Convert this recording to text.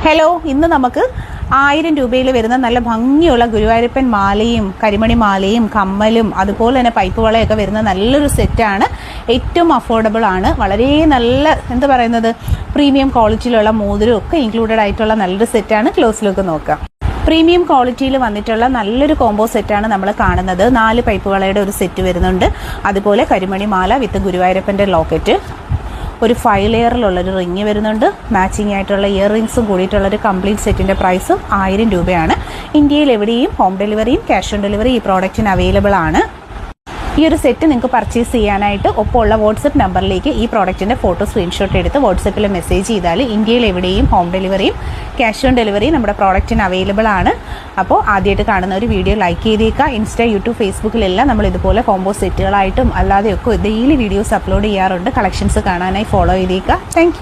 Hello, ഇന്ന് നമുക്ക് 1000 രൂപയിൽ വരുന്ന നല്ല ഭംഗിയുള്ള ഗുരുവായൂരപ്പൻ മാലയും കരിമണി മാലയും കമ്മലും അതുപോലെ തന്നെ പൈപ്പ് വളയൊക്കെ വരുന്ന നല്ലൊരു സെറ്റാണ്. ഏറ്റവും അഫോർഡബിൾ ആണ്. വളരെ നല്ല എന്താ പറയുന്നത് പ്രീമിയം ക്വാളിറ്റിയിലുള്ള മോതിരം ഒക്കെ ഇൻക്ലൂഡഡ് ആയിട്ടുള്ള നല്ലൊരു സെറ്റാണ്. ക്ലോസ് ലുക്ക് നോക്കാം. പ്രീമിയം ക്വാളിറ്റിയിൽ വന്നിട്ടുള്ള നല്ലൊരു കോംബോ സെറ്റാണ് നമ്മൾ കാണുന്നത്. 4 പൈപ്പ് വളയുടെ ഒരു സെറ്റ് വരുന്നുണ്ട്. അതുപോലെ കരിമണി മാല വിത്ത് ഗുരുവായൂരപ്പൻ്റെ ലോക്കറ്റ്, ഒരു 5 ലെയറിലുള്ളൊരു റിങ് വരുന്നുണ്ട്. മാച്ചിങ് ആയിട്ടുള്ള ഇയർ റിങ്സും കൂടിയിട്ടുള്ളൊരു കംപ്ലീറ്റ് സെറ്റിൻ്റെ പ്രൈസ് 1000 രൂപയാണ്. ഇന്ത്യയിൽ എവിടെയും ഹോം ഡെലിവറിയും ക്യാഷ് ഓൺ ഡെലിവറി ഈ പ്രോഡക്റ്റിന് അവൈലബിൾ ആണ്. ഈ ഒരു സെറ്റ് നിങ്ങൾക്ക് പർച്ചേസ് ചെയ്യാനായിട്ട് ഒപ്പമുള്ള വാട്സപ്പ് നമ്പറിലേക്ക് ഈ പ്രോഡക്റ്റിൻ്റെ ഫോട്ടോ സ്ക്രീൻഷോട്ട് എടുത്ത് വാട്സപ്പിൽ മെസ്സേജ് ചെയ്താൽ ഇന്ത്യയിൽ എവിടെയും ഹോം ഡെലിവറിയും ക്യാഷ് ഓൺ ഡെലിവറിയും നമ്മുടെ പ്രോഡക്റ്റിന് അവൈലബിൾ ആണ്. അപ്പോൾ ആദ്യമായിട്ട് കാണുന്ന ഒരു വീഡിയോ ലൈക്ക് ചെയ്തേക്കുക. ഇൻസ്റ്റ, യൂട്യൂബ്, ഫേസ്ബുക്കിലെല്ലാം നമ്മൾ ഇതുപോലെ കോംബോ സെറ്റുകളായിട്ടും അല്ലാതെയൊക്കെ ഡെയിലി വീഡിയോസ് അപ്ലോഡ് ചെയ്യാറുണ്ട്. കളക്ഷൻസ് കാണാനായി ഫോളോ ചെയ്തേക്കുക. താങ്ക്